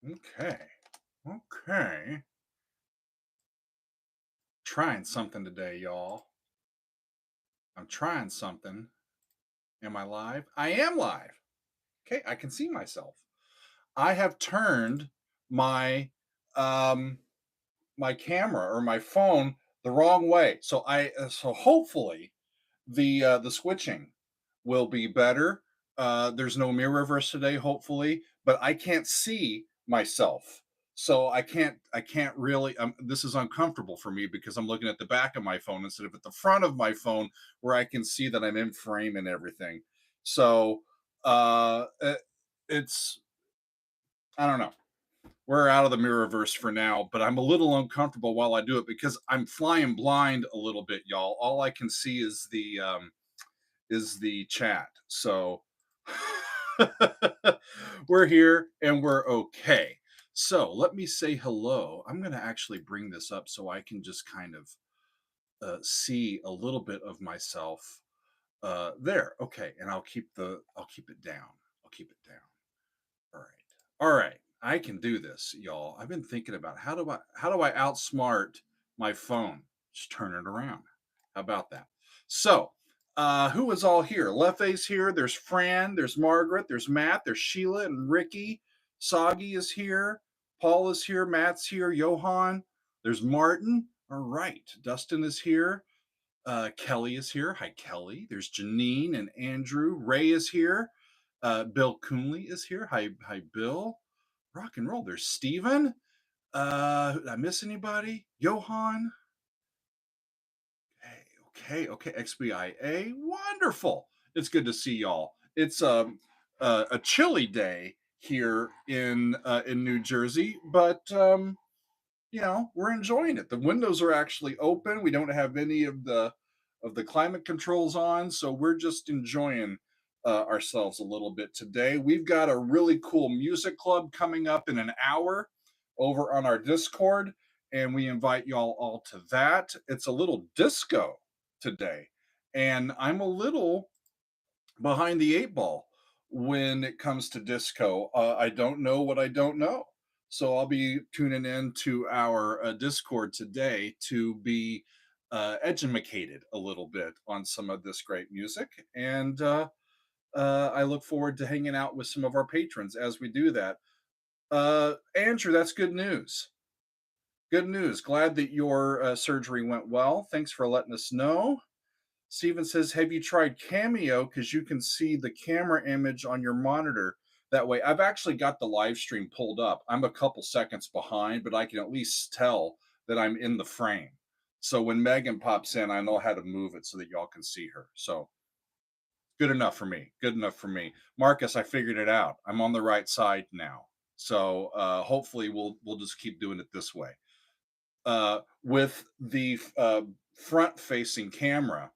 Okay. Okay. Trying something today, y'all. I'm trying something. Am I live? I am live. Okay, I can see myself. I have turned my um my camera or my phone the wrong way. So hopefully the switching will be better. There's no mirror reverse today, hopefully, but I can't see myself. So I can't really this is uncomfortable for me because I'm looking at the back of my phone instead of at the front of my phone where I can see that I'm in frame and everything. So it's I don't know. We're out of the mirrorverse for now, but I'm a little uncomfortable while I do it because I'm flying blind a little bit, y'all. All I can see is the chat. So we're here and we're okay. So let me say hello. I'm going to actually bring this up so I can just kind of see a little bit of myself there. Okay, and I'll keep it down. I'll keep it down. All right. All right. I can do this, y'all. I've been thinking about how do I outsmart my phone? Just turn it around. How about that? So, who is all here? Lefe's here. There's Fran. There's Margaret. There's Matt. There's Sheila and Ricky. Soggy is here. Paul is here. Matt's here. Johan. There's Martin. All right. Dustin is here. Kelly is here. Hi, Kelly. There's Janine and Andrew. Ray is here. Bill Coonley is here. Hi, Bill. Rock and roll. There's Steven. Did I miss anybody? Johan. Okay. XBIA. Wonderful. It's good to see y'all. It's a chilly day here in New Jersey, but we're enjoying it. The windows are actually open. We don't have any of the climate controls on, so we're just enjoying ourselves a little bit today. We've got a really cool music club coming up in an hour over on our Discord, and we invite y'all all to that. It's a little disco today, and I'm a little behind the eight ball when it comes to disco. I don't know what I don't know. So I'll be tuning in to our Discord today to be educated a little bit on some of this great music. And I look forward to hanging out with some of our patrons as we do that. Andrew, that's good news. Good news. Glad that your surgery went well. Thanks for letting us know. Steven says, have you tried Cameo? Because you can see the camera image on your monitor that way. I've actually got the live stream pulled up. I'm a couple seconds behind, but I can at least tell that I'm in the frame. So when Megan pops in, I know how to move it so that y'all can see her. So good enough for me. Good enough for me. Marcus, I figured it out. I'm on the right side now. So hopefully we'll just keep doing it this way. With the front-facing camera,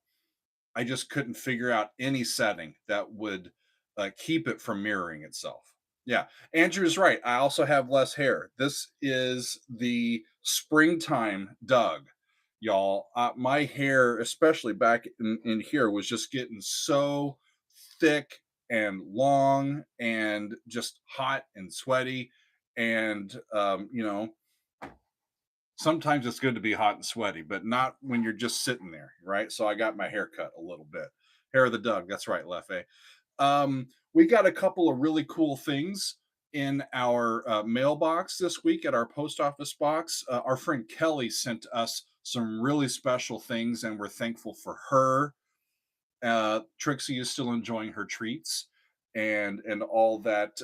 I just couldn't figure out any setting that would keep it from mirroring itself. Yeah, Andrew's right. I also have less hair. This is the springtime Doug, y'all. My hair, especially back in here, was just getting so thick and long and just hot and sweaty. And, sometimes it's good to be hot and sweaty, but not when you're just sitting there, right? So I got my hair cut a little bit. Hair of the Doug. That's right, Leffe. We got a couple of really cool things in our mailbox this week at our post office box. Our friend Kelly sent us some really special things, and we're thankful for her. Trixie is still enjoying her treats and all that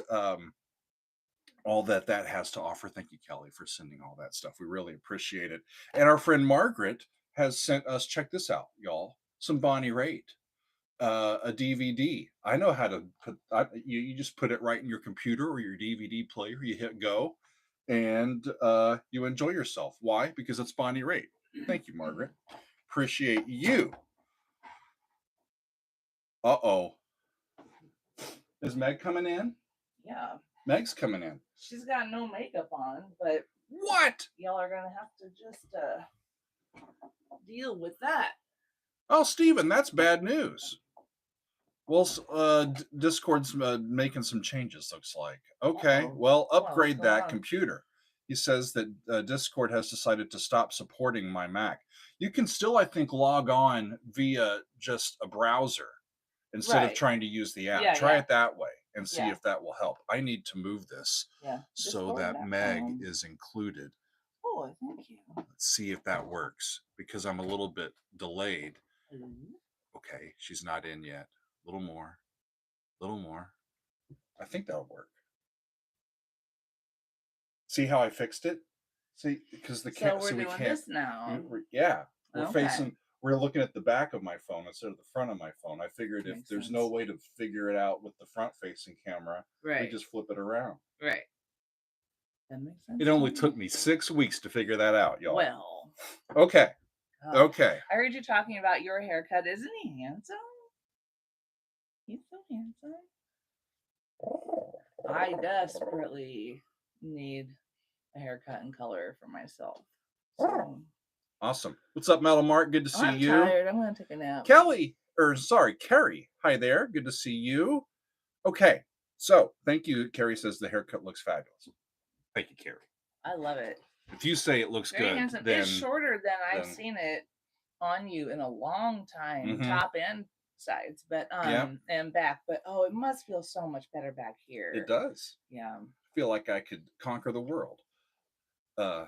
has to offer. Thank you, Kelly, for sending all that stuff. We really appreciate it. And our friend Margaret has sent us, check this out, y'all, some Bonnie Raitt, a DVD. I know how to put, you just put it right in your computer or your DVD player. You hit go and you enjoy yourself. Why? Because it's Bonnie Raitt. Thank you, Margaret. Appreciate you. Uh-oh. Is Meg coming in? Yeah. Meg's coming in. She's got no makeup on, but what? Y'all are gonna have to just deal with that. Oh, Steven, that's bad news. Well, Discord's making some changes, looks like. Okay, Uh-oh. well, Well, what's upgrade going that on? computer. He says that Discord has decided to stop supporting my Mac. You can still, I think, log on via just a browser instead of Right. trying to use the app. Yeah, Try yeah, it that way and see yeah, if that will help. I need to move this yeah. so that Meg Discord.com. is included. Oh, thank you. Let's see if that works because I'm a little bit delayed. Hello? Okay, she's not in yet. A little more. A little more. I think that'll work. See how I fixed it? See, because So we're so we doing can't. this now. Yeah, we're Okay. facing. We're looking at the back of my phone instead of the front of my phone. I figured if Makes there's no sense. way to figure it out with the front-facing camera, we Right. just flip it around. Right. That makes sense It to only me. took me 6 weeks to figure that out, y'all. Well, Okay, gosh. okay. I heard you talking about your haircut. Isn't he handsome? He's so handsome. I desperately need a haircut and color for myself. So Awesome. What's up, Metal Mark? Good to see I'm you. tired. I'm gonna take a nap. Kelly, or sorry, Carrie. Hi there. Good to see you. Okay, so thank you. Carrie says the haircut looks fabulous. Thank you, Carrie. I love it. If you say it looks Very good, handsome. then It's shorter than I've then- seen it on you in a long time, Mhm. top and sides, but Yeah. and back. But oh, it must feel so much better back here. it does. Yeah. I feel like I could conquer the world. I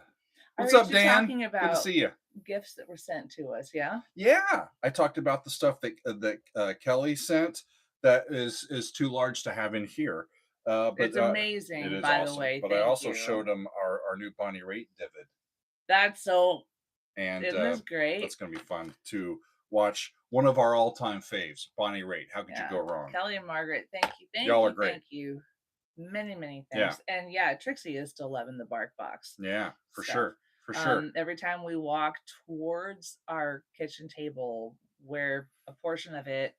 What's heard up, you Dan? talking Good to about see you. gifts that were sent to us. Yeah. Yeah, I talked about the stuff that Kelly sent that is too large to have in here. But It's it amazing, is by awesome. the way. But I Thank also you. showed him our new Bonnie Raitt Divid, That's so. and Isn't this great? that's going to be fun to watch. One of our all-time faves, Bonnie Raitt. How could you go wrong? Kelly and Margaret, thank you. Thank Y'all you. are great. Thank you. Many, many Yeah. thanks. And yeah, Trixie is still loving the bark box. Yeah, for stuff. sure. For sure. Every time we walk towards our kitchen table, where a portion of it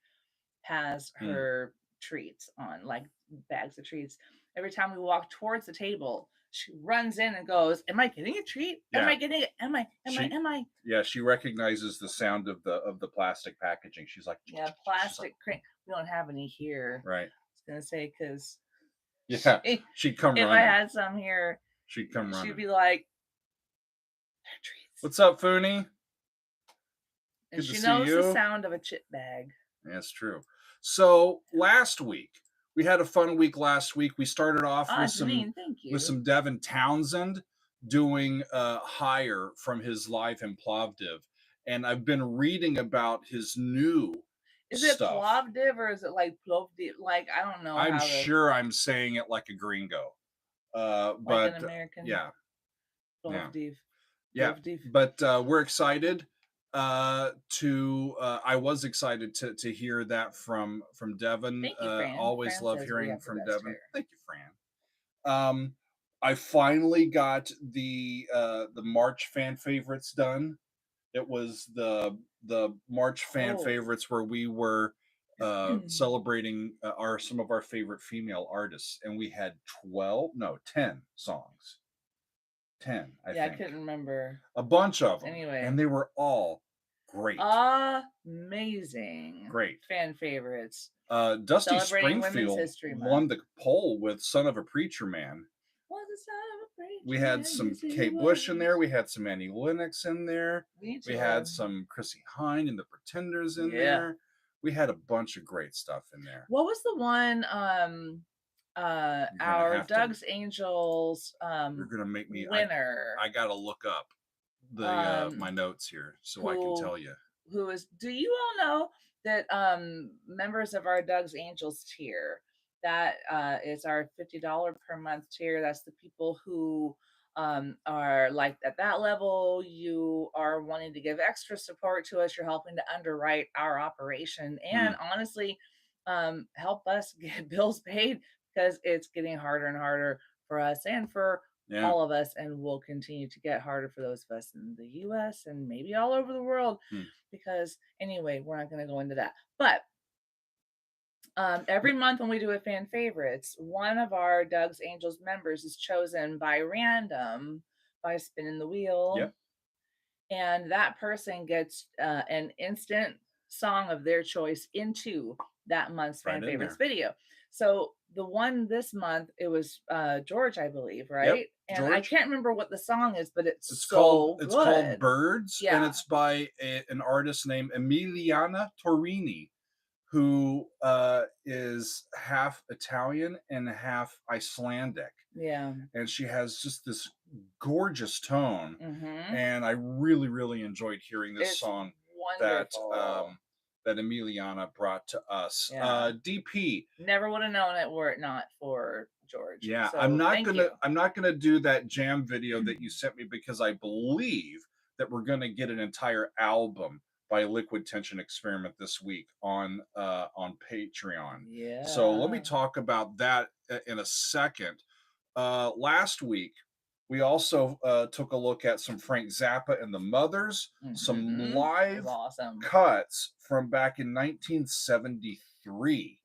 has her treats on, like bags of treats, every time we walk towards the table, she runs in and goes, "Am I getting a treat? Am Yeah. I getting it? Am I? Yeah, she recognizes the sound of the plastic packaging. She's like, Yeah, plastic cream. We don't have any here. right. I was gonna say because Yeah, she'd come if I running. had some here, She'd come running. she'd be like, "They're treats." What's up, Fooney? And Good to she see knows the you. sound of a chip bag. That's true. So last week we had a fun week. Last week we started off with some Devin Townsend doing Higher from his live in Plovdiv, and I've been reading about his new Is it stuff. Plovdiv or is it like Plovdiv? Like I don't know. I'm sure I'm saying it like a gringo, like but an American. yeah, Plovdiv. Yeah, Plovdiv. but we're excited I was excited to hear that from Devin. Thank you, Fran. Always Fran love says we hearing have the from best Devin. hair. Thank you, Fran. I finally got the March fan favorites done. It was the March fan favorites where we were celebrating some of our favorite female artists, and we had 10 songs. 10, I think. I couldn't remember. A bunch of them. Anyway. And they were all great. Amazing. Great. Fan favorites. Dusty Springfield won the poll with Son of a Preacher Man. We had some Kate Bush in there. We had some Annie Lennox in there. We had some Chrissy Hine and the Pretenders in there. We had a bunch of great stuff in there. What was the one our Doug's Angels you're gonna make me winner? I gotta look up the my notes here so I can tell you. Do you all know that members of our Doug's Angels tier, that is our $50 per month tier, that's the people who are like at that level, you are wanting to give extra support to us, you're helping to underwrite our operation, and honestly help us get bills paid, because it's getting harder and harder for us and for all of us, and will continue to get harder for those of us in the US and maybe all over the world, because anyway, we're not going to go into that. But every month when we do a fan favorites, one of our Doug's Angels members is chosen by random, by spinning the wheel, and that person gets an instant song of their choice into that month's Right fan in favorites there. video. So the one this month, it was George, I believe, Yep, right? And I George. can't remember what the song is, but it's It's called so it's called good. Birds, and Yeah. it's by an artist named Emiliana Torini, who is half Italian and half Icelandic. Yeah. And she has just this gorgeous tone. Mm-hmm. And I really, really enjoyed hearing this It's song that wonderful. that Emiliana brought to us. Yeah. DP, Never would have known it were it not for George. yeah, So thank you. I'm not gonna do that jam video that you sent me because I believe that we're gonna get an entire album by Liquid Tension Experiment this week on Patreon. So let me Yeah. talk about that in a second. Last week we also took a look at some Frank Zappa and the Mothers, some Mm-hmm. That was live awesome. cuts from back in 1973.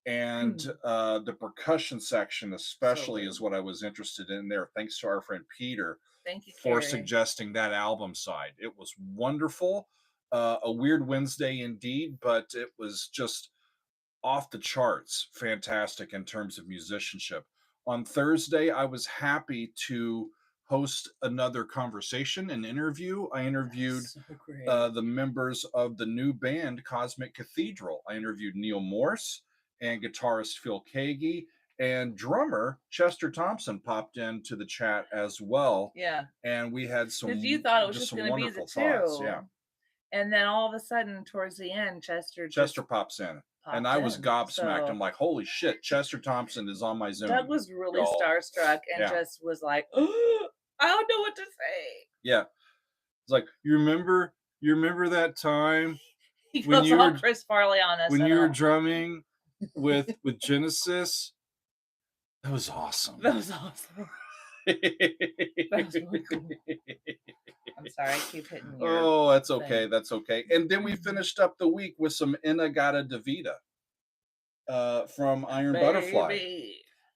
And the percussion section especially So is good. what I was interested in there, thanks to our friend Peter Thank you, for Carrie. suggesting that album side. It was wonderful. A weird Wednesday indeed, but it was just off the charts fantastic in terms of musicianship. On Thursday, I was happy to host another conversation, an interview. I interviewed So great. the members of the new band Cosmic Cathedral. I interviewed Neil Morse and guitarist Phil Kagi, and drummer Chester Thompson popped into the chat as well. Yeah. And we had Because you thought it was just some going to be the wonderful thoughts. Yeah. two. And then all of a sudden, towards the end, Chester Chester just pops in. And popped I was in. gobsmacked. So I'm like, holy shit, Chester Thompson is on my Zoom. Doug was really y'all. starstruck and Yeah. just was like, oh, I don't know what to say. Yeah. It's like, you remember that time He when goes you all were Chris Farley on us. when and you were all. drumming with Genesis? That was awesome. That was awesome. That was really cool. I'm sorry, I keep hitting you. Oh, that's okay. Thing. That's okay. And then we finished up the week with some Inagata Davida from Iron Butterfly.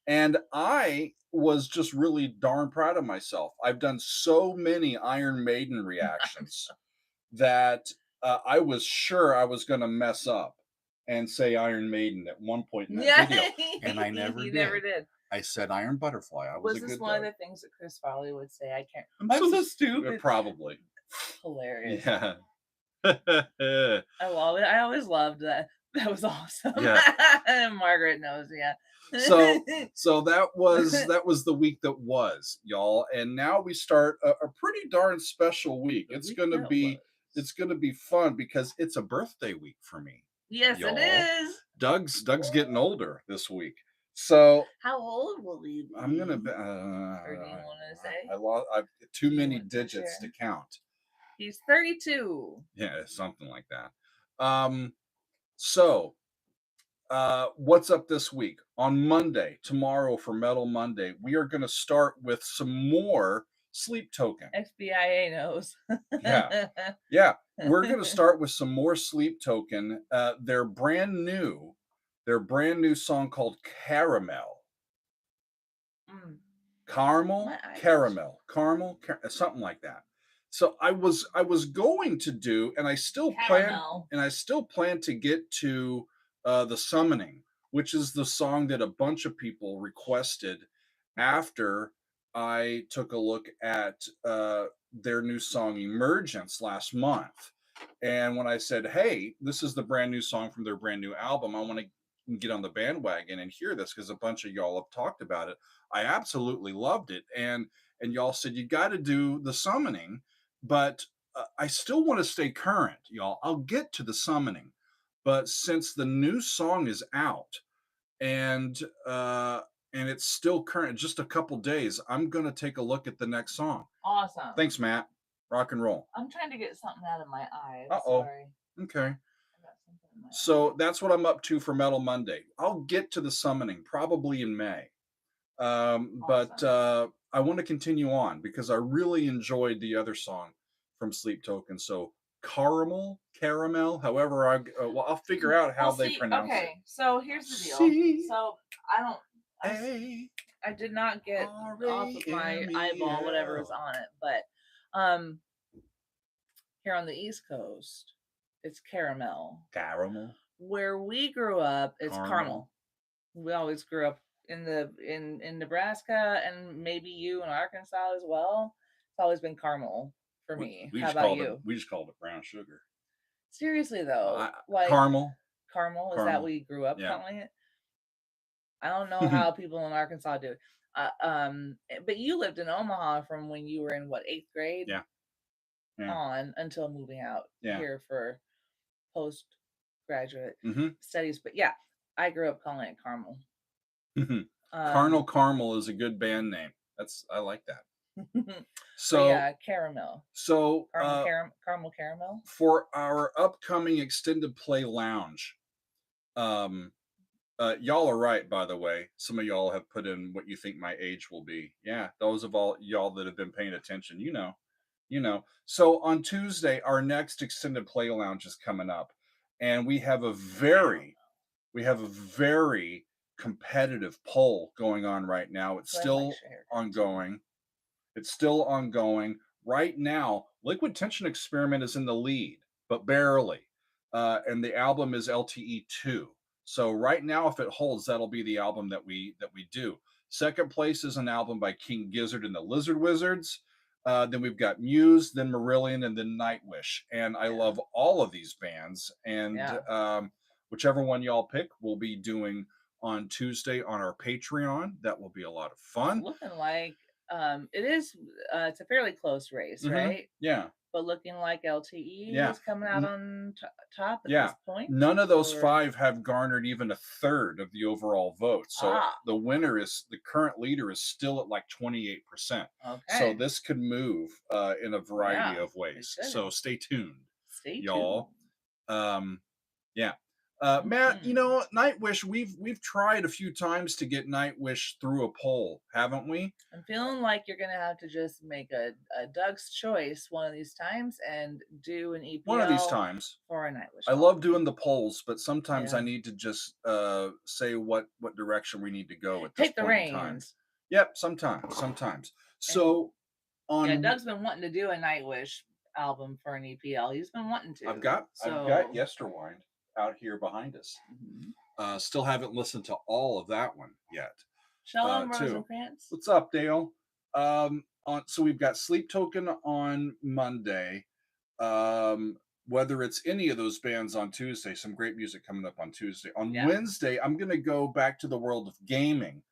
And I was just really darn proud of myself. I've done so many Iron Maiden reactions that I was sure I was going to mess up and say Iron Maiden at one point in that video. And I never did. Never did. I said Iron Butterfly. I was this a good one Doug. of the things that Chris Farley would say? I can't. I'm so stupid. Probably. Hilarious. Yeah. I love it. I always loved that. That was awesome. Yeah. Margaret knows, yeah. So that was the week that was, y'all. And now we start a pretty darn special week. It's gonna be fun because it's a birthday week for me. Yes, y'all. It is. Doug's getting older this week. So how old will he be? I'm gonna be. Or do you want to say? I lost. I've too many digits to count. He's 32. Yeah, something like that. So, what's up this week? On Monday, tomorrow for Metal Monday, we are going to start with some more Sleep Token. XBIA knows. Yeah. We're going to start with some more Sleep Token. Their brand new song called Caramel. Caramel, something like that. So I was going to do, and I still plan to get to the Summoning, which is the song that a bunch of people requested after I took a look at their new song Emergence last month. And when I said, hey, this is the brand new song from their brand new album, I want to get on the bandwagon and hear this because a bunch of y'all have talked about it. I absolutely loved it. And y'all said, you got to do the Summoning, but I still want to stay current, y'all. I'll get to the Summoning. But since the new song is out and it's still current, just a couple days, I'm going to take a look at the next song. Awesome. Thanks, Matt. Rock and roll. I'm trying to get something out of my eye. Uh-oh. Sorry. Okay. So that's what I'm up to for Metal Monday. I'll get to the Summoning probably in May. Awesome. But I want to continue on because I really enjoyed the other song from Sleep Token. So Caramel, however I'll figure out how they pronounce it. Okay, so here's the deal. So I did not get off of my eyeball whatever was on it, but here on the East Coast, it's caramel. Caramel. where we grew up, it's Caramel. caramel. We always grew up in Nebraska, and maybe you in Arkansas as well. It's always been caramel for me. We How just about called it you? we just called it brown sugar. Seriously though, I like Caramel, caramel, is that caramel. what you grew up Yeah. calling it? I don't know how people in Arkansas do it. But you lived in Omaha from when you were in what, eighth grade Yeah. Yeah. on until moving out Yeah. here for postgraduate Mhm. studies. But yeah, I grew up calling it caramel. Carnal Um, Caramel is a good band name. I like that. but So yeah, caramel, so caramel, caramel. for our upcoming extended play lounge, um y'all are right, by the way. Some of y'all have put in what you think my age will be. Yeah, those of all y'all that have been paying attention, you know. So on Tuesday, our next extended play lounge is coming up, and we have a very competitive poll going on right now. It's So I like still your haircut too. ongoing. It's still ongoing. Right now, Liquid Tension Experiment is in the lead, but barely. And the album is LTE 2. So right now, if it holds, that'll be the album that we do. Second place is an album by King Gizzard and the Lizard Wizards. Then we've got Muse, then Marillion, and then Nightwish. And I Yeah, love all of these bands. And yeah. whichever one y'all pick, we'll be doing on Tuesday on our Patreon. That will be a lot of It's fun. looking like it is. It's a fairly close race, right? Yeah. But looking like LTE Yeah. is coming out N- on top at yeah. this point, None of those or five have garnered even a third of the overall vote. So ah, the current leader is still at like 28%. So okay, this could move in a variety yeah, of it ways. could. So stay tuned, Stay tuned. y'all. Um, yeah. Matt, Hmm. Nightwish, we've tried a few times to get Nightwish through a poll, haven't we? I'm feeling like you're gonna have to just make a Doug's choice one of these times and do an One of these EPL times. for a Nightwish I love album. doing the polls, but sometimes I Yeah, need to just say what direction we need to go at this take the point in time. reins. Yep, sometimes. And So yeah, on Doug's been wanting to do a Nightwish album for an EPL. He's been wanting to. I've got So Yesterwind out here behind us. mhm. Still haven't listened to all of that one yet. Shalom Too. Rosencrantz. What's up, Dale? On so we've got Sleep Token on Monday. Um, whether it's any of those bands on Tuesday, some great music coming up on Tuesday. On Yeah. Wednesday, I'm going to go back to the world of gaming,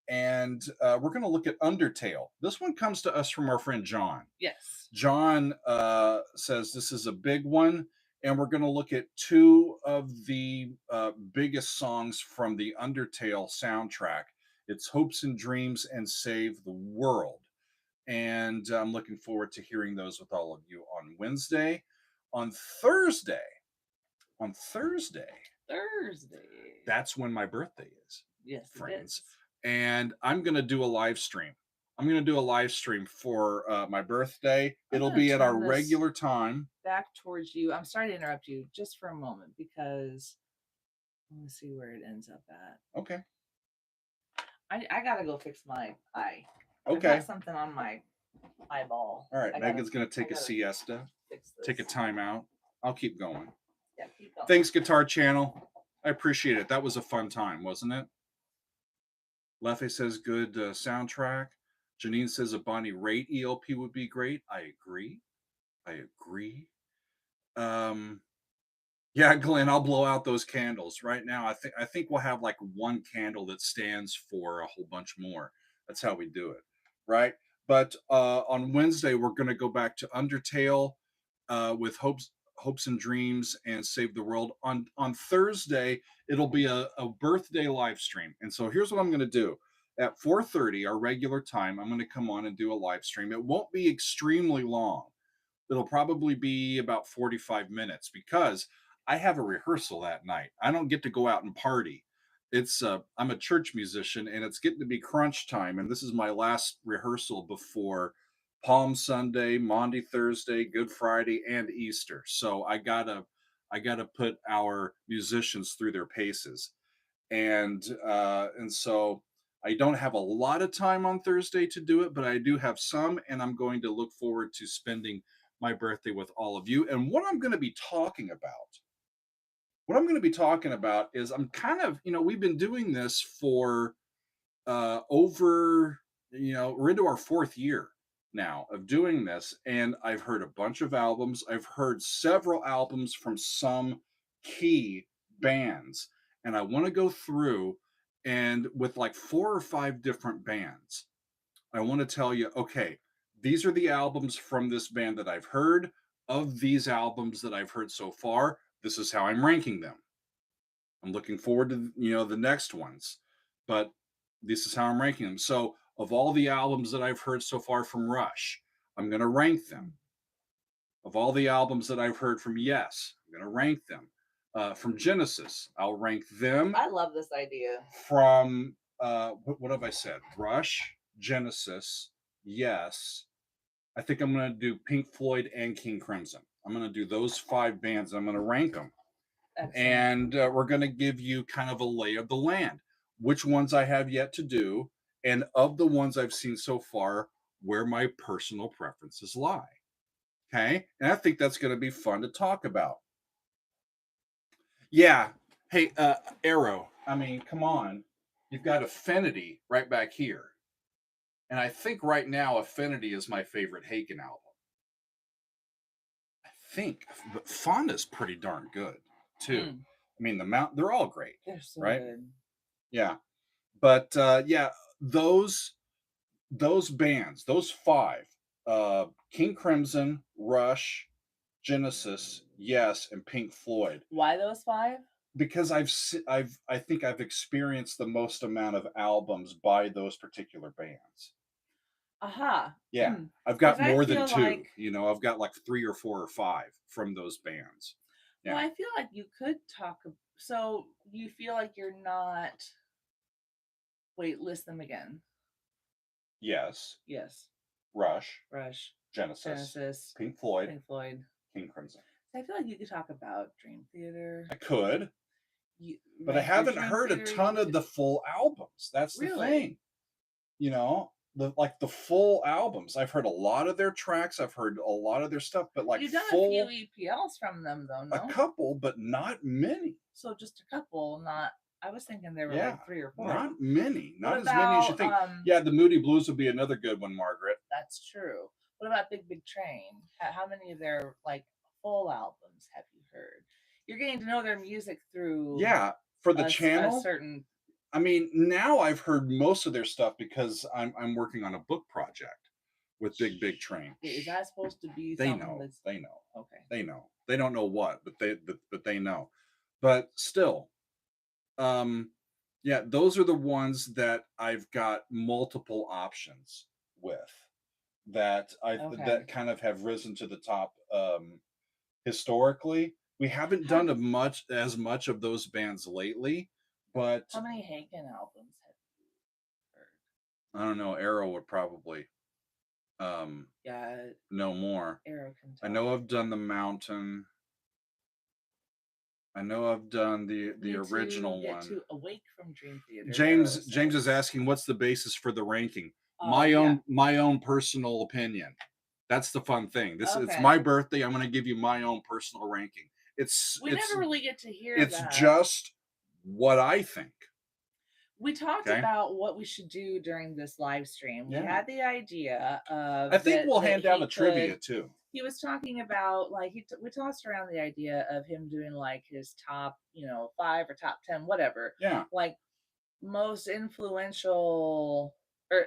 and we're going to look at Undertale. This one comes to us from our friend John. Yes. John says this is a big one, and we're going to look at two of the biggest songs from the Undertale soundtrack. It's Hopes and Dreams and Save the World. And I'm looking forward to hearing those with all of you on Wednesday. On Thursday, on Thursday, Thursday. that's when my birthday is, Yes, it friends. is. And I'm going to do a live stream. I'm going to do a live stream for my birthday. I'm It'll gonna be at our turn this regular time. back towards you. I'm sorry to interrupt you just for a moment because let me see where it ends up at. Okay. I gotta go fix my eye. I've Okay. got something on my eyeball. All right. I Megan's going to I take a gotta siesta, fix take a this. time out. I'll keep going. Yeah, keep going. Thanks, Guitar Channel. I appreciate it. That was a fun time, wasn't it? Leffe says good soundtrack. Janine says a Bonnie Raitt ELP would be great. I agree. I agree. Um, yeah, Glenn, I'll blow out those candles right now. I think we'll have like one candle that stands for a whole bunch more. That's how we do it, right? But on Wednesday we're going to go back to Undertale with hopes and dreams and save the world. On Thursday it'll be a birthday live stream, and so here's what I'm going to do. At 4:30, our regular time, I'm going to come on and do a live stream. It won't be extremely long. It'll probably be about 45 minutes because I have a rehearsal that night. I don't get to go out and party. I'm a church musician and it's getting to be crunch time, and this is my last rehearsal before Palm Sunday, Maundy Thursday, Good Friday, and Easter. So I gotta put our musicians through their paces, and so I don't have a lot of time on Thursday to do it, but I do have some, and I'm going to look forward to spending my birthday with all of you. And what I'm going to be talking about what I'm going to be talking about is I'm kind of, we've been doing this for over, we're into our fourth year now of doing this, and I've heard a bunch of albums. I've heard several albums from some key bands, and I want to go through and with like 4 or 5 different bands. I want to tell you, okay, these are the albums from this band that I've heard. Of these albums that I've heard so far, this is how I'm ranking them. I'm looking forward to the next ones, but this is how I'm ranking them. So, of all the albums that I've heard so far from Rush, I'm going to rank them. Of all the albums that I've heard from Yes, I'm going to rank them. From Genesis, I'll rank them. I love this idea. From what have I said? Rush, Genesis, Yes. I think I'm going to do Pink Floyd and King Crimson. I'm going to do those 5 bands. I'm going to rank them. Excellent. And we're going to give you kind of a lay of the land, which ones I have yet to do, and of the ones I've seen so far, where my personal preferences lie. Okay, and I think that's going to be fun to talk about. Yeah. Hey, Arrow. I mean, come on. You've got Affinity right back here, and I think right now Affinity is my favorite Haken album. I think, but Fonda's pretty darn good too. I mean, they're all great. They're so right? good. Yeah. But yeah, those bands, those 5, King Crimson, Rush, Genesis, Yes, and Pink Floyd. Why those 5? Because I think I've experienced the most amount of albums by those particular bands. Aha. Yeah. I've got more than 2. Like, I've got like 3 or 4 or 5 from those bands. Yeah. Well, I feel like you could talk. So you feel like you're not. Wait, list them again. Yes. Yes. Rush. Genesis. Pink Floyd. King Crimson. I feel like you could talk about Dream Theater. I could. But I haven't heard a ton of the full albums. That's the thing. The full albums. I've heard a lot of their tracks. I've heard a lot of their stuff, but like you've done a few EPLs from them, though. No? A couple, but not many. So just a couple, not. I was thinking there were like 3 or 4. Not many. Not as many as you think. Yeah, the Moody Blues would be another good one, Margaret. That's true. What about Big Big Train? How many of their like full albums have you heard? You're getting to know their music through. Yeah, for the channel. A certain. I mean, now I've heard most of their stuff because I'm working on a book project with Big Big Train. Is that supposed to be? They know. They know. Okay. They know. They don't know what, but they know. But still, yeah, those are the ones that I've got multiple options with. That that kind of have risen to the top historically. We haven't done as much of those bands lately. But how many Haken albums have you heard? I don't know. Arrow would probably know more. Arrow can tell. I know I've done The Mountain. I know I've done the original one. To Awake from Dream Theater. James is asking, what's the basis for the ranking? My own personal opinion. That's the fun thing. It's my birthday. I'm going to give you my own personal ranking. We never really get to hear. It's just what I think. We talked about what we should do during this live stream. Yeah. We had the idea of. I think we'll hand out a trivia too. He was talking about like we tossed around the idea of him doing like his top 5 or top 10, whatever. Yeah. Like most influential or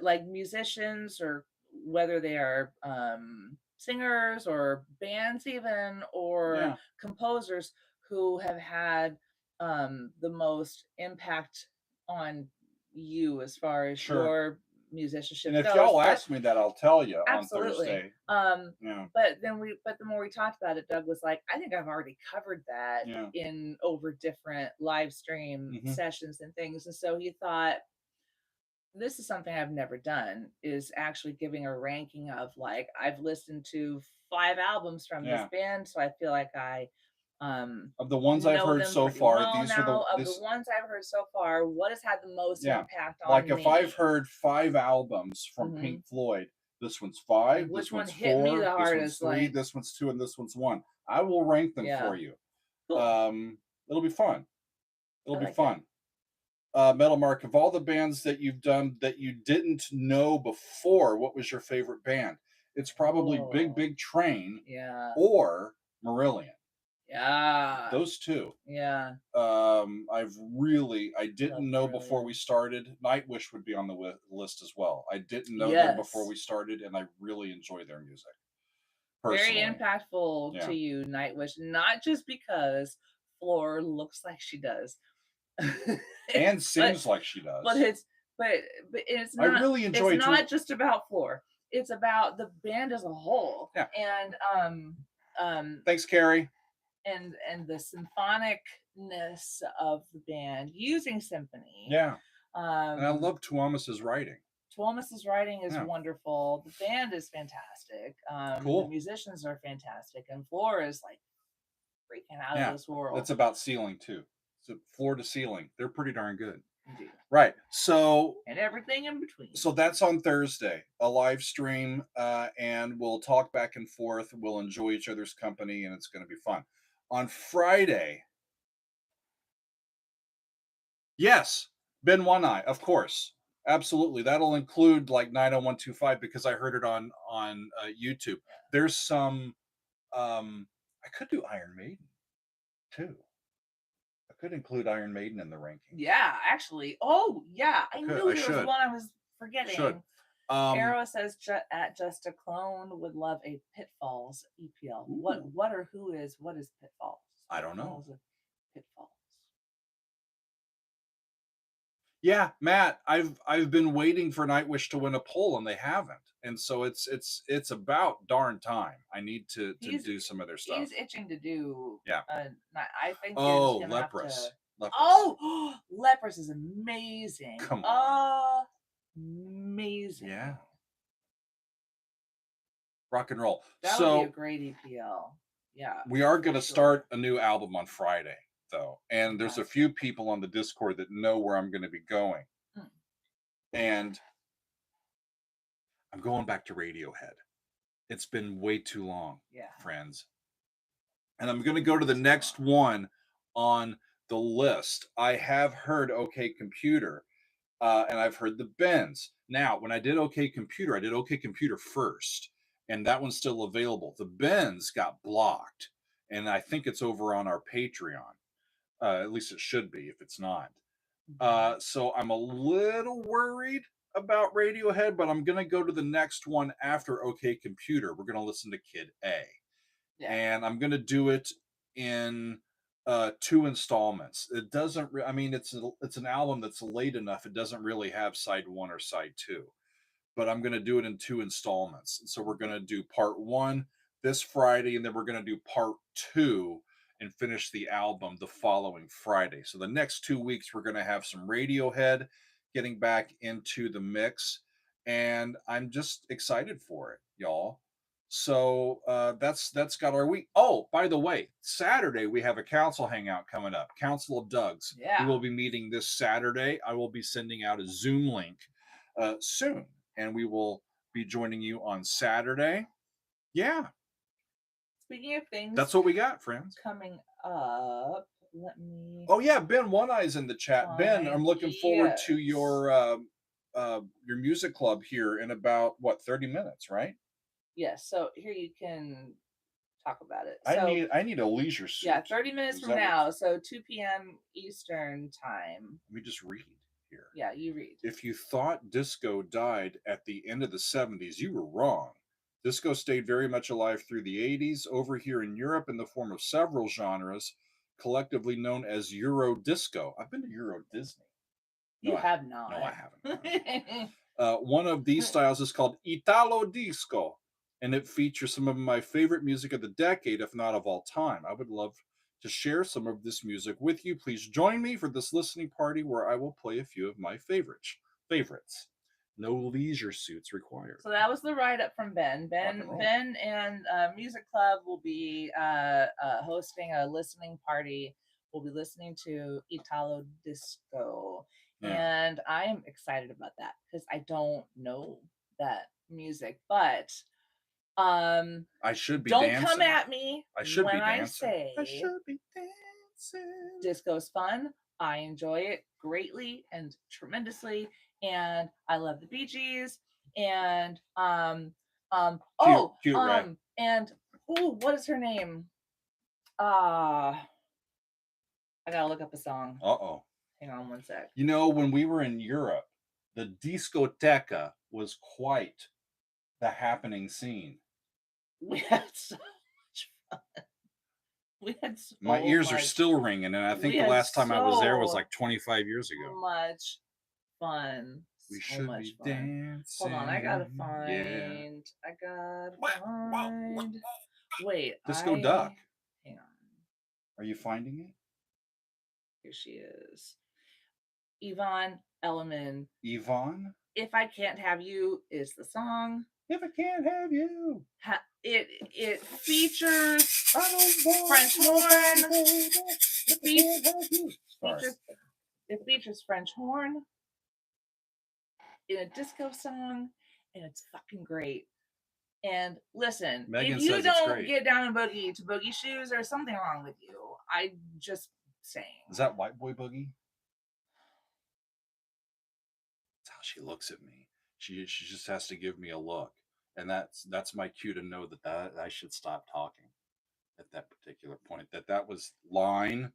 like musicians, or whether they are singers or bands even, or composers who have had the most impact on you as far as your musicianship goes. And if goes. Y'all ask me that, I'll tell you absolutely. on Thursday. But the more we talked about it, Doug was like, I think I've already covered that in over different live stream sessions and things. And so he thought, this is something I've never done, is actually giving a ranking of like, I've listened to 5 albums from this band, so I feel like I of the ones I've heard so far, these are the ones I've heard so far, what has had the most impact on me? Like if I've heard 5 albums from Pink Floyd, this one's 5, which this one's hit 4, me the hardest, this one's 3, this one's 2, and this one's 1. I will rank them for you. Cool. It'll be fun. I It'll be like it. fun. Metal Mark, of all the bands that you've done that you didn't know before, what was your favorite band? It's probably Big Oh, Big Train yeah. or Marillion. Yeah. Those two. Yeah. I Love didn't know before we Marillion. started. Nightwish would be on the list as well. I didn't know them before Yes. we started, and I really enjoy their music Very personally. impactful to Yeah, you, Nightwish, not just because Floor looks like she does. and but sings like she but does. it's but but I really it's enjoy not just about Floor. It's about the band as a whole. Yeah. And um Thanks, Carrie. and the symphonicness of the band using symphony. Yeah, and I Um love Tuomas's writing. Tuomas's writing is Yeah, wonderful. The band is fantastic. The cool. musicians are fantastic, and Floor is like freaking out of Yeah, this world. that's about ceiling too. So floor to ceiling, they're pretty darn good. Indeed. Right. So And everything in between. that's on Thursday, a live stream, and we'll talk back and forth. We'll enjoy each other's company, and it's going to be fun. On Friday, yes, Ben One Eye, of course, absolutely. That'll include like 90125 because I heard it on YouTube. There's some. I could do Iron Maiden too. I could include Iron Maiden in the ranking. Yeah, actually. Oh, yeah. I knew I there was should. one I was Should. forgetting. Um, Arrow says at just a clone would love a Pitfalls EPL. What or who is what is Pitfalls? I don't know. Pitfalls. Yeah, Matt, I've been waiting for Nightwish to win a poll and they haven't. And so it's about darn time. I need to do some of their stuff. He's itching to do. Yeah. I think Oh, he's gonna Leprous. have to. Leprous. Oh, Leprous is amazing. Come on. Amazing. Yeah. Rock and roll. That would be a great EPL. Yeah. We are going to start a new album on Friday, though. And there's a few people on the Discord that know where I'm going to be going. And I'm going back to Radiohead. It's been way too long, friends. And I'm going to go to the next one on the list. I have heard OK Computer, and I've heard the Bends. Now, when I did OK Computer, I did OK Computer first, and that one's still available. The Bends got blocked, and I think it's over on our Patreon. At least it should be if it's not. So I'm a little worried about Radiohead, but I'm going to go to the next one after OK Computer. We're going to listen to Kid A. Yeah. And I'm going to do it in 2 installments. It doesn't I mean it's an album that's late enough it doesn't really have side 1 or side 2. But I'm going to do it in 2 installments. So we're going to do part 1 this Friday and then we're going to do part 2 and finish the album the following Friday. So the next 2 weeks we're going to have some Radiohead getting back into the mix and I'm just excited for it, y'all. So that's got our week. Oh, by the way, Saturday we have a council hangout coming up. Council of Dougs. Yeah. We will be meeting this Saturday. I will be sending out a Zoom link soon, and we will be joining you on Saturday. Yeah. Speaking of things, that's what we got, friends. Coming up, let me. Oh yeah, Ben One Eye's in the chat. Ben, I'm looking forward to your music club here in about 30 minutes, right? Yes. So here you can talk about it. I need a leisure suit. Yeah, 30 minutes from now, so 2 p.m. Eastern time. Let me just read here. Yeah, you read. If you thought disco died at the end of the 70s, you were wrong. Disco stayed very much alive through the 80s, over here in Europe in the form of several genres, collectively known as Euro disco. I've been to Euro Disney. You have not. No, I haven't. One of these styles is called Italo Disco, and it features some of my favorite music of the decade, if not of all time. I would love to share some of this music with you. Please join me for this listening party where I will play a few of my favorites. No leisure suits required. So that was the write-up from Ben. Ben and Music Club will be hosting a listening party. We'll be listening to Italo Disco. Yeah. And I am excited about that because I don't know that music, but I should be Don't dancing. come at me I should when be I dancing. I say should be dancing. disco's fun. I enjoy it greatly and tremendously, and I love the Bee Gees. And Cute, Ray. and what is her name? I gotta look up a song. Uh-oh. Hang on one sec. You know, when we were in Europe, the discoteca was quite the happening scene. We had so much fun. We had so My ears are much still ringing, and I think we the had last time I was there was so like 25 years ago. much fun. We So should much be fun. dancing. Hold on, I gotta Yeah. find. I gotta find. Wait, Disco Duck. Hang on. Are you finding it? Here she is. Yvonne Elliman. Yvonne? If I Can't Have You is the song. If I can't have you. It features French horn. horn. It features French horn in a disco song, and it's fucking great. And listen, Megan if you says it's don't great. get down and boogie to boogie shoes, there's something wrong with you. I just saying. Is that White Boy Boogie? That's how she looks at me. She just has to give me a look, and that's my cue to know that I should stop talking at that particular point. That was line,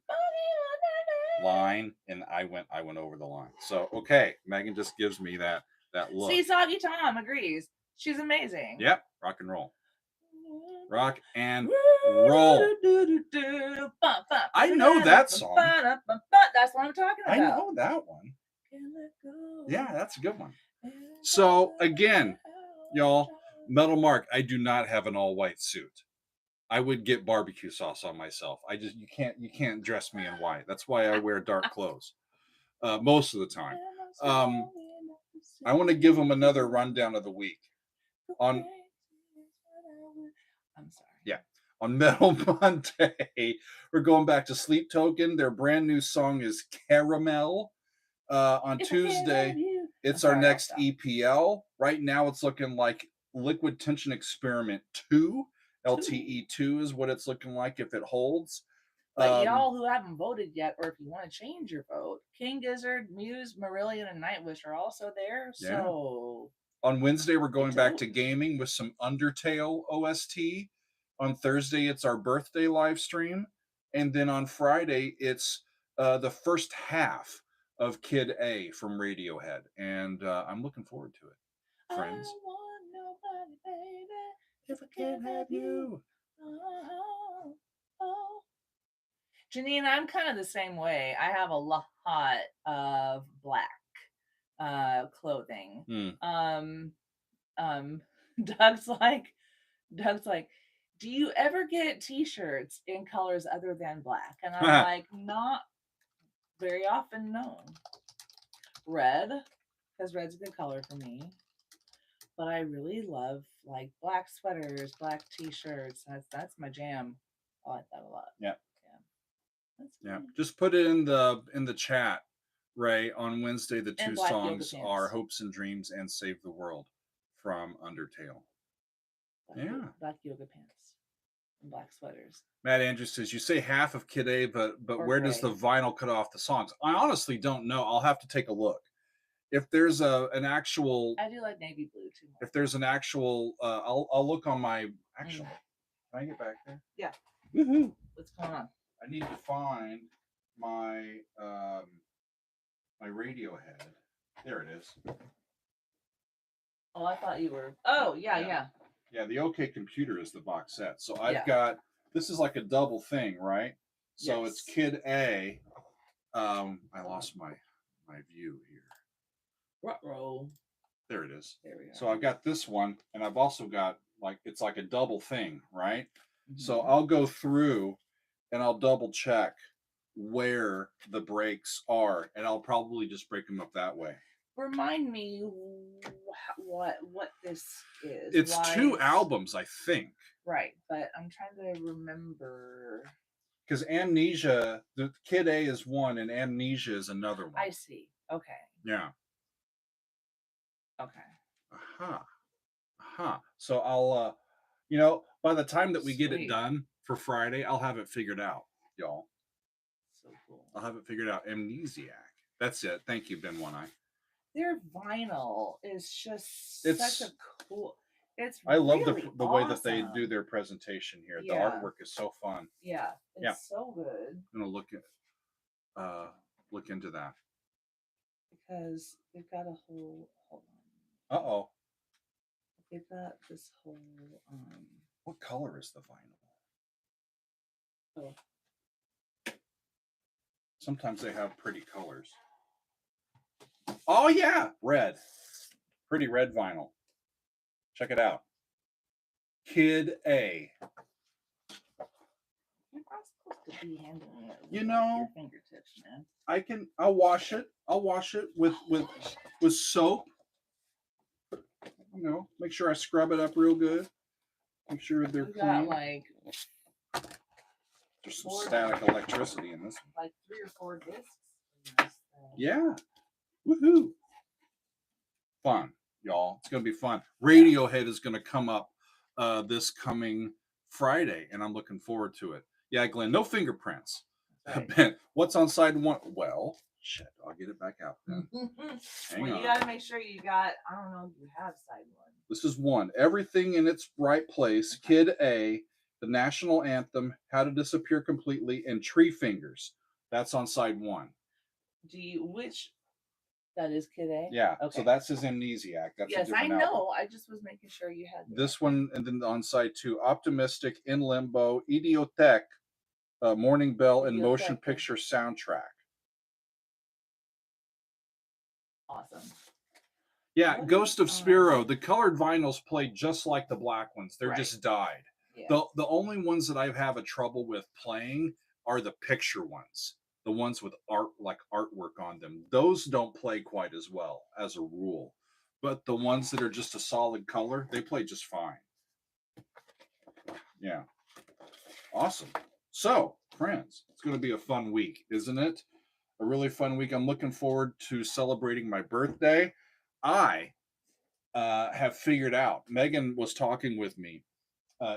and I went over the line. So okay, Megan just gives me that look. See, Soggy Tom agrees. She's amazing. Yep, rock and roll. Rock and roll. I know that song. That's what I'm talking about. I know that one. Yeah, that's a good one. So again, y'all, Metal Mark, I do not have an all-white suit. I would get barbecue sauce on myself. You can't dress me in white. That's why I wear dark clothes most of the time. I want to give them another rundown of the week on. I'm sorry. Yeah. On Metal Monday, we're going back to Sleep Token. Their brand new song is Caramel. On Tuesday, it's our next EPL. Right now, it's looking like Liquid Tension Experiment 2. LTE 2 is what it's looking like if it holds. But y'all who haven't voted yet, or if you want to change your vote, King Gizzard, Muse, Marillion, and Nightwish are also there. Yeah. So on Wednesday, we're going back to gaming with some Undertale OST. On Thursday, it's our birthday live stream. And then on Friday, it's the first half of Kid A from Radiohead. And I'm looking forward to it, friends. I want nobody, baby, if I can't have you. Oh. Janine, I'm kind of the same way. I have a lot of black clothing. Doug's like, do you ever get t-shirts in colors other than black? And I'm like, not very often, no. Red, because red's a good color for me. But I really love like black sweaters, black t-shirts. That's my jam. I like that a lot. Yeah. Yeah. Just put it in the chat, Ray. On Wednesday, the two Black songs are Hopes and Dreams and Save the World from Undertale. Black yoga pants and black sweaters. Matt Andrews says, you say half of Kid A, but where does the vinyl cut off the songs? I honestly don't know. I'll have to take a look. If there's an actual, I do like navy blue too. If there's an actual, I'll look on my actual. Can I get back there? Yeah. Woohoo! What's going on? I need to find my my Radiohead. There it is. Oh, I thought you were. Oh, yeah. Yeah, the OK Computer is the box set. So I've got, this is like a double thing, right? So it's Kid A. I lost my view here. Roll. There it is. There we go. So I've got this one, and I've also got it's like a double thing, right? Mm-hmm. So I'll go through and I'll double check where the breaks are, and I'll probably just break them up that way. Remind me what this is. It's two albums, I think. Right, but I'm trying to remember. Because Amnesia, the Kid A is one, and Amnesia is another one. I see. Okay. Yeah. Okay. Aha. So I'll You know, by the time that we get it Sweet. done for Friday, I'll have it figured out, y'all. So cool. I'll have it figured out. Amnesiac. That's it. Thank you, Ben One Eye. Their vinyl is just It's such a cool. It's I love really the way that they do awesome. their presentation here. The Yeah. artwork is so fun. Yeah, it's Yeah. so good I'm gonna look into that. because they've got a whole. Hold Uh oh. They've got this whole. What color is the vinyl? Oh, Sometimes they have pretty colors. Oh yeah, red. Pretty red vinyl. Check it out. Kid A. you're not supposed to be handling it. You with, know, your fingertips, man. I'll wash it. I'll wash it with soap. You know, make sure I scrub it up real good. Make sure they're We clean. got like There's some static electricity in this one. like 3 or 4 discs. In this thing. Yeah. Woohoo. Fun, y'all. It's gonna be fun. Radiohead is gonna come up this coming Friday, and I'm looking forward to it. Yeah, Glenn, no fingerprints. Right. Ben, what's on side one? Well, shit, I'll get it back out then. Hang well, on. you gotta make sure you got. I don't know if you have side one. This is one. Everything in its right place. Kid A, the national anthem, How to Disappear Completely, and Tree Fingers. That's on side one. Do you which? That is Kid A. Yeah. Okay. So that's his Amnesiac. That's yes, a different I know. album. I just was making sure you had This one, and then on side two, Optimistic, In Limbo, Idiotech, Morning Bell, and Motion Picture Soundtrack. Awesome. Yeah, Ghost of Spiro. The colored vinyls play just like the black ones. They're just dyed. Yeah. The only ones that I have a trouble with playing are the picture ones. The ones with art, like artwork on them. Those don't play quite as well as a rule. But the ones that are just a solid color, they play just fine. Yeah. Awesome. So, friends, it's going to be a fun week, isn't it? A really fun week. I'm looking forward to celebrating my birthday. I have figured out. Megan was talking with me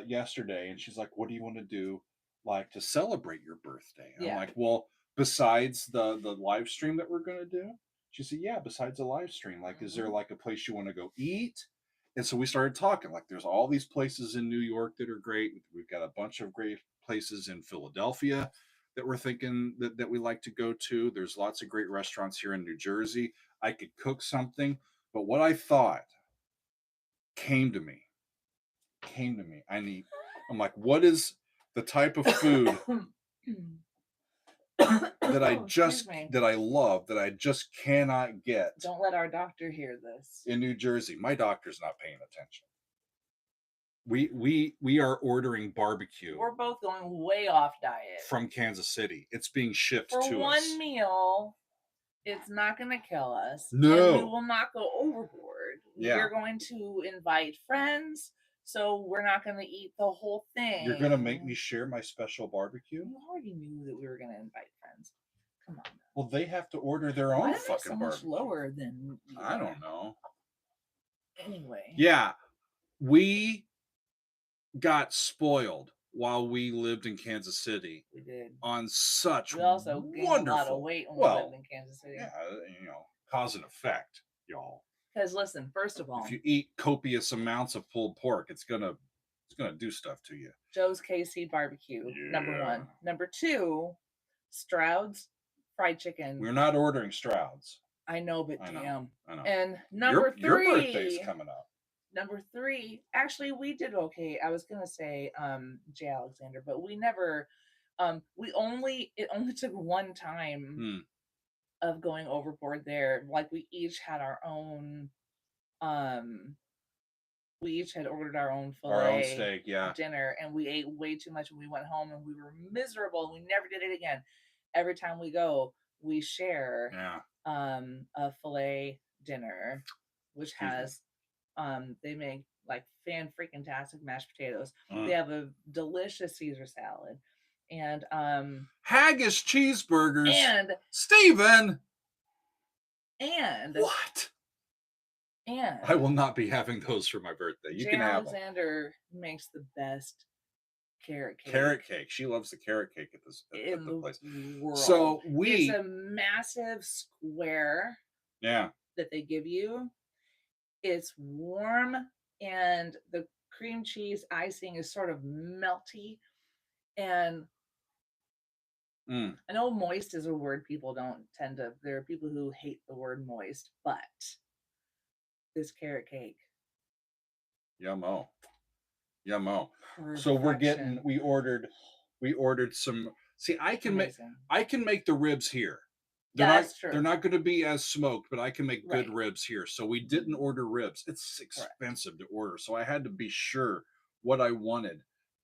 yesterday, and she's like, "What do you want to do, like, to celebrate your birthday?" Yeah. I'm like, "Well, besides the live stream that we're going to do." She said, "Yeah, besides the live stream, like, is there like a place you want to go eat?" And so we started talking. Like, there's all these places in New York that are great. We've got a bunch of great places in Philadelphia that we're thinking that we like to go to. There's lots of great restaurants here in New Jersey. I could cook something, but what I thought came to me. I'm like, what is the type of food that I love that I just cannot get? Don't let our doctor hear this. In New Jersey. My doctor's not paying attention. We are ordering barbecue. We're both going way off diet. From Kansas City. It's being shipped for to us. For one meal, it's not going to kill us. No. And we will not go overboard. Yeah. We're going to invite friends, so we're not going to eat the whole thing. You're going to make me share my special barbecue? You already knew that we were going to invite friends. Come on. Now. Well, they have to order their own fucking so barbecue. Much lower than I don't know. Anyway. Yeah. We got spoiled while we lived in Kansas City. We did. On such we also gained wonderful, a lot of weight when we lived in Kansas City. Yeah, you know, cause and effect, y'all. Because listen, first of all, if you eat copious amounts of pulled pork, it's gonna do stuff to you. Joe's KC barbecue, number 1. Number 2, Stroud's fried chicken. We're not ordering Stroud's. I know, but damn. I know. And number 3, your birthday's coming up. Number 3, actually, we did okay. I was gonna say J. Alexander, but we never. It only took one time of going overboard there. Like we each had our own. We each had ordered our own steak, dinner, and we ate way too much when we went home, and we were miserable. We never did it again. Every time we go, we share a filet dinner, which has they make like fan-freaking-tastic mashed potatoes. They have a delicious Caesar salad and haggis cheeseburgers. And Steven! And what? I And will not be having those for my birthday. You Jay can have them. Alexander makes the best carrot cake Carrot cake. She loves the carrot cake at this at in the the place. world. So It's we, a massive square yeah. that they give you. It's warm, and the cream cheese icing is sort of melty. And Mm, I know moist is a word people don't tend to, there are people who hate the word moist, but this carrot cake, yummo. Yummo. So perfection. we ordered some. See, Amazing. I can make the ribs here. Yeah, that's They're true. not going to be as smoked, but I can make good Right. ribs here. So we didn't order ribs. It's Correct. expensive to order, so I had to be sure what I wanted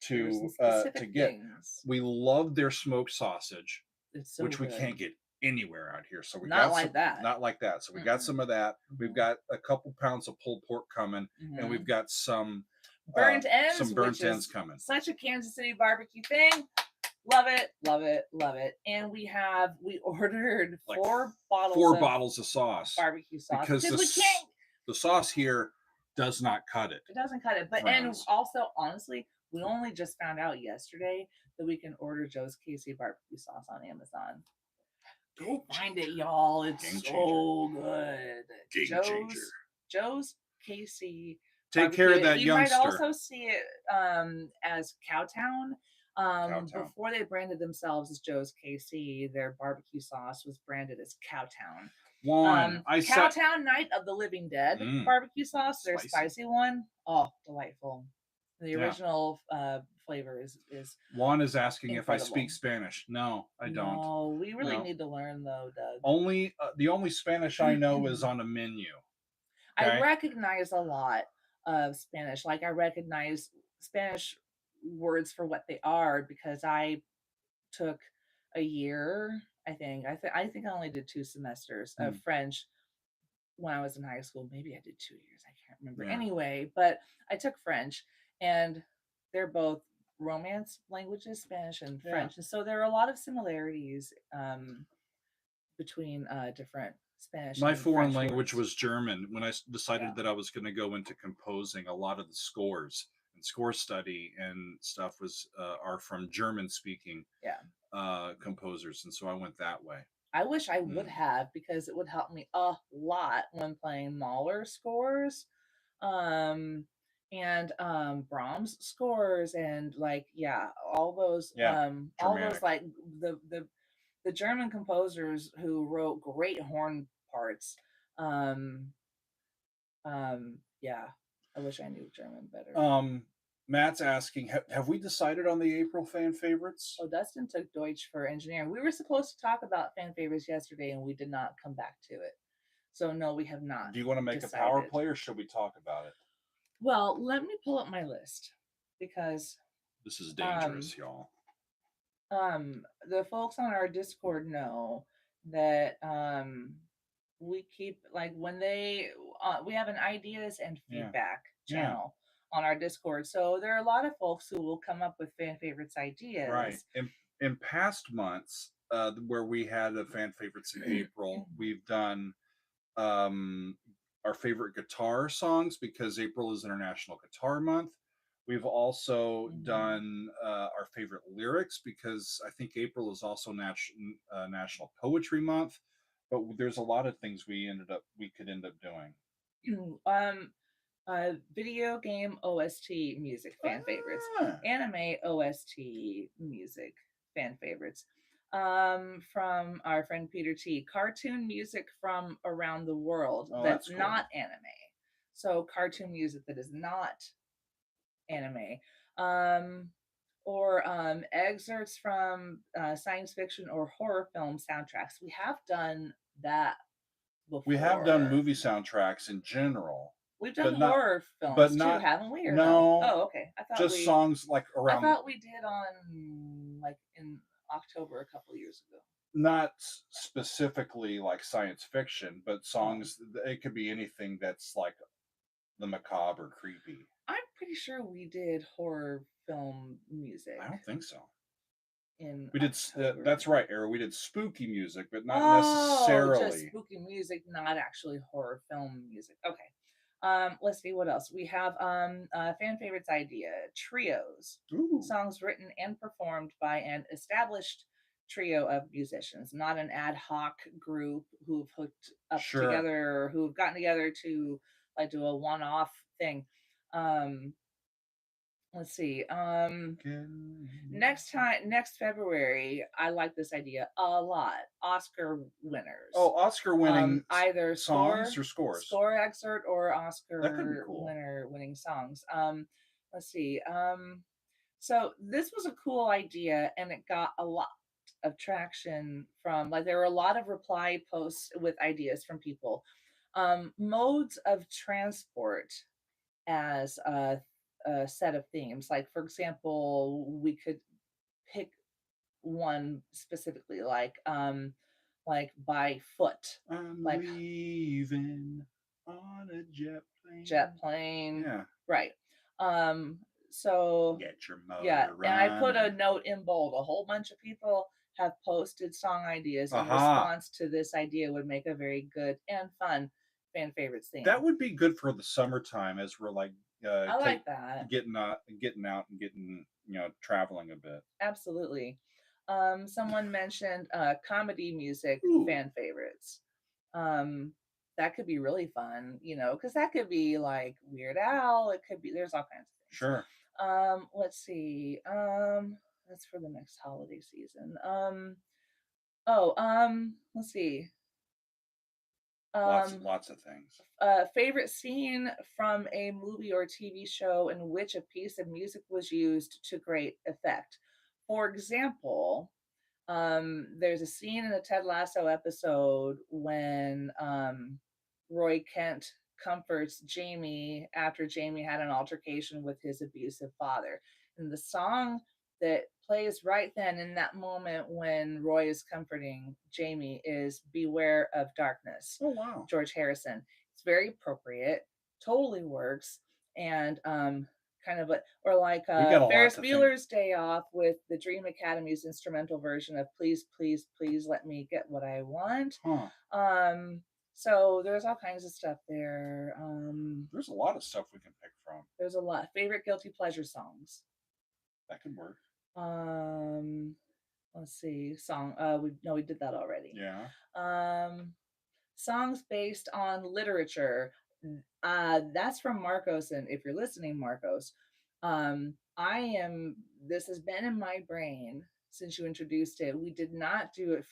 There were some to specific get. things. We love their smoked sausage, It's so which we good. can't get anywhere out here. So we Not got some, like that. not like that. So we got some of that. We've Mhm. got a couple pounds of pulled pork coming, and we've Mhm. got some Burnt ends, which burnt ends is coming. such a Kansas City barbecue thing. Love it, love it, love it. And we ordered Like 4 bottles four of bottles of sauce barbecue sauce because because we can't. the sauce here does not cut it. It doesn't cut it. But and Friends. also, honestly, we only just found out yesterday that we can order Joe's Casey barbecue sauce on Amazon. Go find it, y'all. It's Game so good. Game changer. Joe's Casey Take care of barbecue. that You might youngster. also see it as Cowtown. Cowtown. Before they branded themselves as Joe's KC, their barbecue sauce was branded as Cowtown. Cowtown Night of the Living Dead barbecue sauce, their spicy one. Oh, delightful. The original flavor is Juan is asking incredible. if I speak Spanish. No, I don't. No, we really need to learn though, Doug. Only the only Spanish I know is on a menu. Okay? I recognize a lot of Spanish. Like I recognize Spanish words for what they are because I took a year. I think I only did 2 semesters of French when I was in high school. Maybe I did 2 years. I can't remember. Yeah. Anyway, but I took French, and they're both Romance languages, Spanish and French, and so there are a lot of similarities between different Spanish. My and foreign French language words. was German. When I decided that I was going to go into composing, a lot of the scores and score study and stuff are from German speaking composers, and so I went that way. I wish I would have, because it would help me a lot when playing Mahler scores, and Brahms scores, and all those like the German composers who wrote great horn parts. Yeah, I wish I knew German better. Matt's asking, have we decided on the April fan favorites? Oh, Dustin took Deutsch for engineering. We were supposed to talk about fan favorites yesterday, and we did not come back to it. So no, we have not. Do you want to make decided. a power play, or should we talk about it? Well, let me pull up my list, because this is dangerous, y'all. The folks on our Discord know that we keep, like, when they we have an ideas and feedback channel on our Discord. So there are a lot of folks who will come up with fan favorites ideas. Right. In past months, where we had the fan favorites in April, we've done our favorite guitar songs, because April is International Guitar Month. We've also done our favorite lyrics, because I think April is also National Poetry Month. But there's a lot of things we could end up doing. Video game OST music fan favorites, anime OST music fan favorites, from our friend Peter T. Cartoon music from around the world that's cool. Not anime. So cartoon music that is not anime. Or excerpts from science fiction or horror film soundtracks. We have done that before. We have done movie soundtracks in general. We've done horror films too, haven't we? Or no? Oh, okay. I thought just songs like around. I thought we did on, like, in October a couple years ago. Not specifically like science fiction, but songs. It could be anything that's like the macabre or creepy. I'm pretty sure we did horror film music. I don't think so. We did. That's right, Era. We did spooky music, but not necessarily just spooky music, not actually horror film music. Okay. Let's see what else we have. Fan favorites idea: trios, Ooh, songs written and performed by an established trio of musicians, not an ad hoc group who've hooked up sure. together or who've gotten together to like do a one-off thing. Um, let's see. Next February, I like this idea a lot. Oscar winners, Oh, Oscar winning either songs or scores. score excerpt or That could be Oscar cool. winning songs. Let's see. So this was a cool idea, and it got a lot of traction from like there were a lot of reply posts with ideas from people. Modes of transport as a set of themes. Like for example, we could pick one specifically, like by foot, I'm like leaving on a jet plane. plane, Yeah. right? So Get your motor yeah, and I put a running. note in bold. A whole bunch of people have posted song ideas in Aha. response to this idea would make a very good and fun fan favorites That theme. would be good for the summertime as we're like I take like that. getting out and getting traveling a bit. Absolutely. Someone mentioned comedy music Ooh, fan favorites. That could be really fun, because that could be like Weird Al. It could be, there's all kinds of things. sure. Let's see. That's for the next holiday season. Let's see. Lots Um, lots of things. Favorite scene from a movie or TV show in which a piece of music was used to great effect. For example, there's a scene in a Ted Lasso episode when Roy Kent comforts Jamie after Jamie had an altercation with his abusive father. And the song that plays right then in that moment when Roy is comforting Jamie is Beware of Darkness, Oh wow. George Harrison. It's very appropriate, totally works, and kind of or like We got a lot Ferris to think. Bueller's Day Off with the Dream Academy's instrumental version of Please, Please, Please Let Me Get What I Want. Huh. So there's all kinds of stuff there. There's a lot of stuff we can pick from. There's a lot. Favorite guilty pleasure songs. That could work. Um, let's see. We did that already. Yeah. Songs based on literature. That's from Marcos, and if you're listening, Marcos, I am. This has been in my brain since you introduced it. We did not do it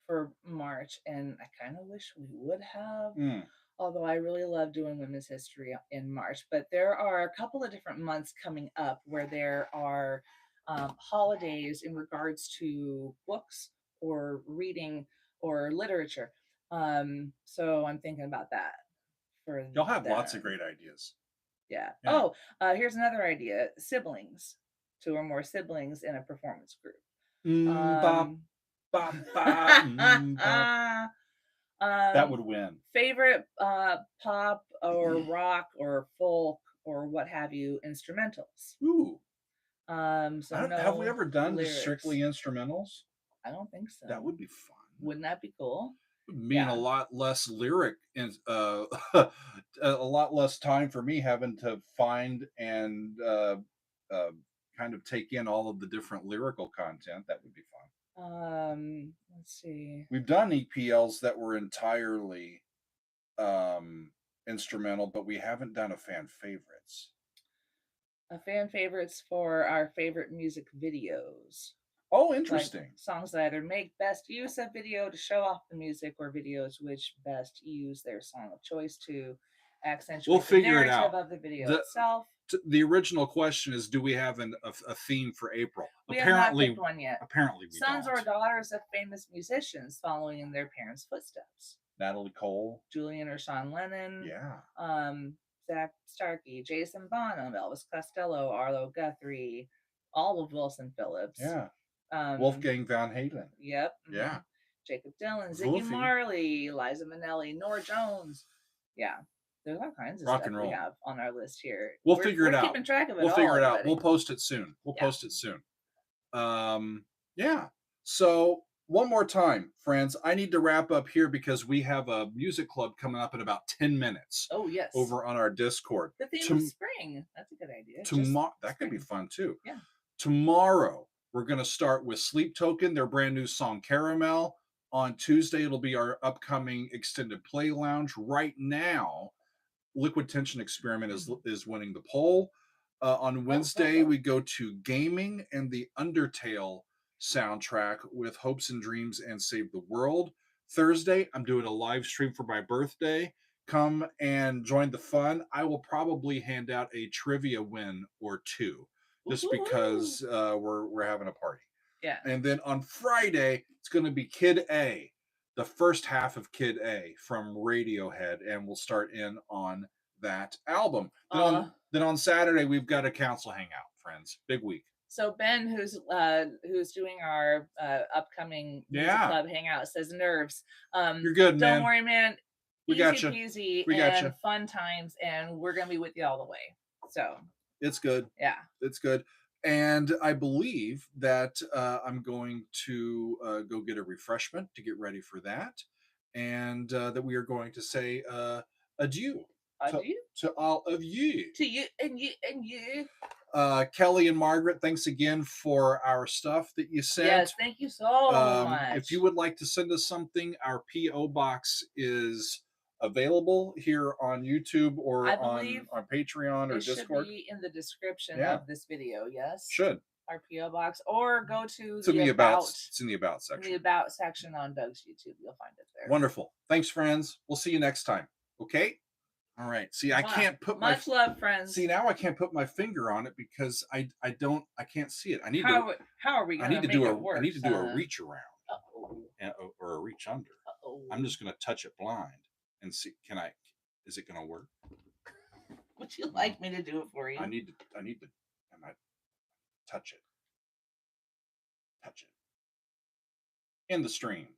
for March, and I kind of wish we would have. Mm. Although I really love doing women's history in March, but there are a couple of different months coming up where there are holidays in regards to books or reading or literature. So I'm thinking about that for You'll have lots of them. great ideas. Yeah. Yeah. Here's another idea: siblings, two or more siblings in a performance group. Bop, Um, bop, bop, bop. That would win. favorite pop or rock or folk or what have you instrumentals. Ooh. So Have we no ever done just strictly lyrics. instrumentals? I don't think That so. would be fun. Wouldn't that be cool? Mean a Yeah. lot less lyric and a lot less time for me having to find and uh, kind of take in all of the different lyrical content. That would be fun. Let's see. We've done EPLs that were entirely instrumental, but we haven't done a fan favorites. Fan favorites for our favorite music videos. Oh, Like interesting. songs that either make best use of video to show off the music or videos which best use their song of choice to accentuate We'll the figure it narrative out. of the video itself. The original question is, do we have a theme for April? We have not picked one yet. Apparently we Sons don't. or daughters of famous musicians following in their parents' footsteps. Natalie Cole. Julian or Sean Lennon. Yeah. Zach Starkey, Jason Bonham, Elvis Costello, Arlo Guthrie, all of Wilson Phillips. Yeah. Um, Wolfgang Van Halen. Yep. Yeah. Jacob Dylan, Ziggy Wolfie. Marley, Liza Minnelli, Nora Jones. Yeah. There's all kinds of Rock stuff and we roll. have on our list here. We'll figure it out. We're keeping track of it. We'll figure it out. Everybody. We'll post it soon. Yeah. Yeah. So one more time, friends. I need to wrap up here because we have a music club coming up in about 10 minutes Oh, yes. over on our Discord. The theme of spring. That's a good idea. Just Tomorrow, that could be spring. fun too. Yeah. Tomorrow, we're going to start with Sleep Token, their brand new song Caramel. On Tuesday, it'll be our upcoming extended play lounge. Right now, Liquid Tension Experiment is winning the poll. On Wednesday, we go to gaming and the Undertale soundtrack with Hopes and Dreams and Save the World. Thursday, I'm doing a live stream for my birthday. Come and join the fun. I will probably hand out a trivia win or two, just because we're having a party. Yeah. And then on Friday, it's going to be Kid A, the first half of Kid A from Radiohead, and we'll start in on that album. Then on Saturday, we've got a council hangout, friends. Big week. So Ben, who's doing our upcoming music club hangout, says nerves. You're good, man. Don't worry, man. We got you. Peasy we got you. Fun times, and we're gonna be with you all the way. So it's good. Yeah, it's good. And I believe that I'm going to go get a refreshment to get ready for that, and that we are going to say adieu. Adieu to all of you. To you and you and you. Kelly and Margaret, thanks again for our stuff that you sent. Yes, thank you so much. If you would like to send us something, our P.O. box is available here on YouTube or on Patreon or Discord. Should be in the description of this video. Yes, should. Our P.O. box, or go to the about. It's in the about section. In the about section on Doug's YouTube, you'll find it there. Wonderful. Thanks, friends. We'll see you next time. Okay. All right. See, I can't put much love, friends. See, now I can't put my finger on it because I can't see it. I need how are we going to do I need to do a reach around or a reach under. I'm just going to touch it blind and see. Is it going to work? Would you like me to do it for you? I need to touch it. In the stream.